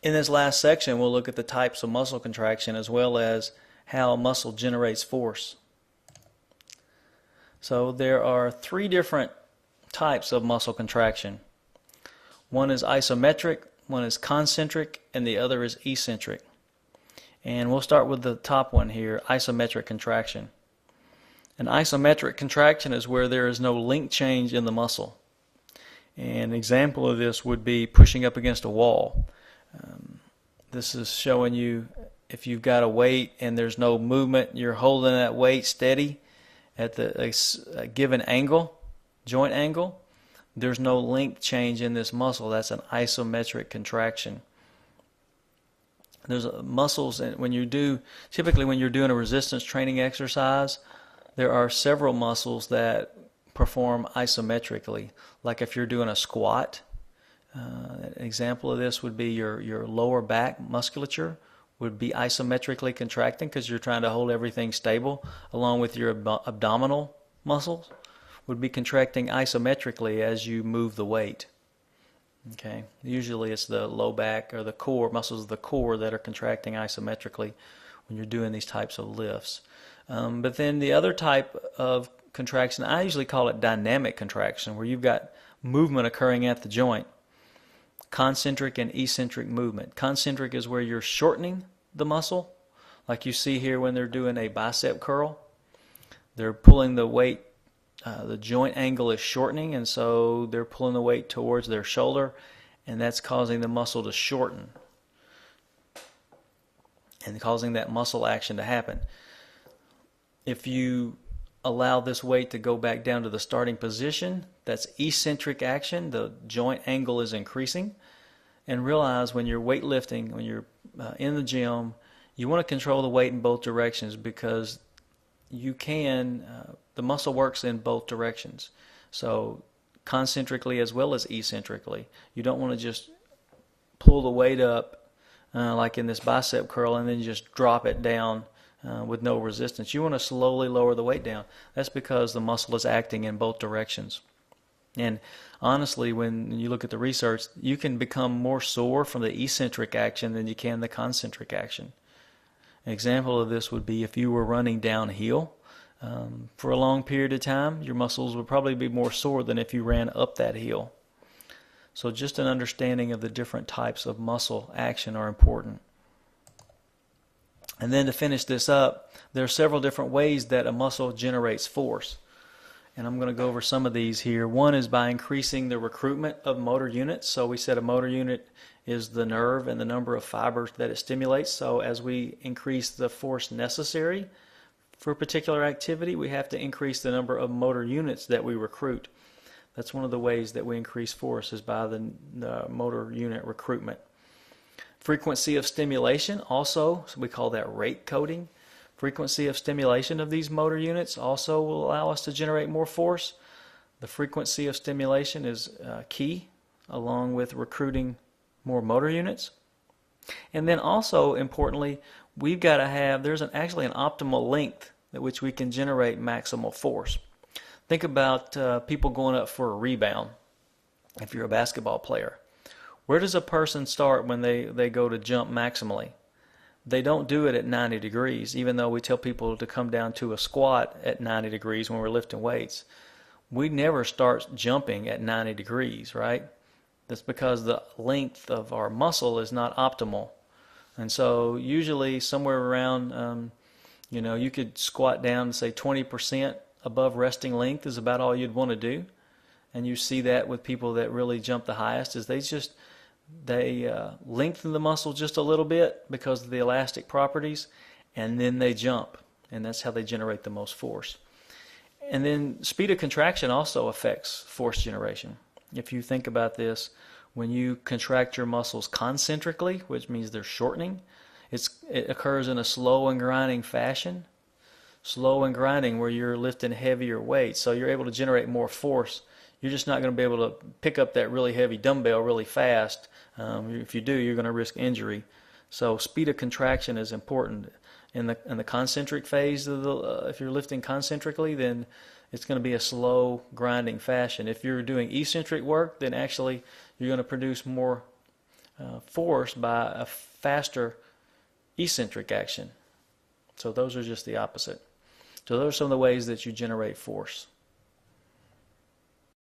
In this last section, we'll look at the types of muscle contraction as well as how a muscle generates force. So there are three different types of muscle contraction. One is isometric, one is concentric, and the other is eccentric. And we'll start with the top one here, isometric contraction. An isometric contraction is where there is no link change in the muscle. An example of this would be pushing up against a wall. This is showing you if you've got a weight and there's no movement, you're holding that weight steady at a given angle, joint angle, there's no link change in this muscle. That's an isometric contraction. There's muscles, and typically when you're doing a resistance training exercise, there are several muscles that perform isometrically. Like if you're doing a squat, an example of this would be your lower back musculature would be isometrically contracting because you're trying to hold everything stable, along with your abdominal muscles would be contracting isometrically as you move the weight. Okay, usually it's the low back or the core, muscles of the core that are contracting isometrically when you're doing these types of lifts. But then the other type of contraction, I usually call it dynamic contraction, where you've got movement occurring at the joint. Concentric and eccentric movement. Concentric is where you're shortening the muscle, like you see here when they're doing a bicep curl. They're pulling the weight, the joint angle is shortening, and so they're pulling the weight towards their shoulder, and that's causing the muscle to shorten and causing that muscle action to happen. If you allow this weight to go back down to the starting position, that's eccentric action. The joint angle is increasing. And realize when you're weightlifting, when you're in the gym, you want to control the weight in both directions because the muscle works in both directions. So concentrically as well as eccentrically. You don't want to just pull the weight up like in this bicep curl and then just drop it down with no resistance. You want to slowly lower the weight down. That's because the muscle is acting in both directions. And honestly, when you look at the research, you can become more sore from the eccentric action than you can the concentric action. An example of this would be if you were running downhill for a long period of time, your muscles would probably be more sore than if you ran up that hill. So just an understanding of the different types of muscle action are important. And then to finish this up, there are several different ways that a muscle generates force. And I'm going to go over some of these here. One is by increasing the recruitment of motor units. So we said a motor unit is the nerve and the number of fibers that it stimulates. So as we increase the force necessary for a particular activity, we have to increase the number of motor units that we recruit. That's one of the ways that we increase force is by the motor unit recruitment. Frequency of stimulation also, so we call that rate coding. Frequency of stimulation of these motor units also will allow us to generate more force. The frequency of stimulation is key, along with recruiting more motor units. And then also, importantly, we've got to have, there's actually an optimal length at which we can generate maximal force. Think about people going up for a rebound, if you're a basketball player. Where does a person start when they go to jump maximally? They don't do it at 90 degrees, even though we tell people to come down to a squat at 90 degrees when we're lifting weights. We never start jumping at 90 degrees, right? That's because the length of our muscle is not optimal. And so usually somewhere around, you could squat down to say 20% above resting length is about all you'd want to do. And you see that with people that really jump the highest is they lengthen the muscle just a little bit because of the elastic properties, and then they jump, and that's how they generate the most force. And then speed of contraction also affects force generation. If you think about this, when you contract your muscles concentrically, which means they're shortening, it occurs in a slow and grinding fashion. Slow and grinding where you're lifting heavier weights, so you're able to generate more force. You're just not going to be able to pick up that really heavy dumbbell really fast. If you do, you're going to risk injury. So speed of contraction is important. In the concentric phase of if you're lifting concentrically, then it's going to be a slow grinding fashion. If you're doing eccentric work, then actually you're going to produce more force by a faster eccentric action. So those are just the opposite. So those are some of the ways that you generate force.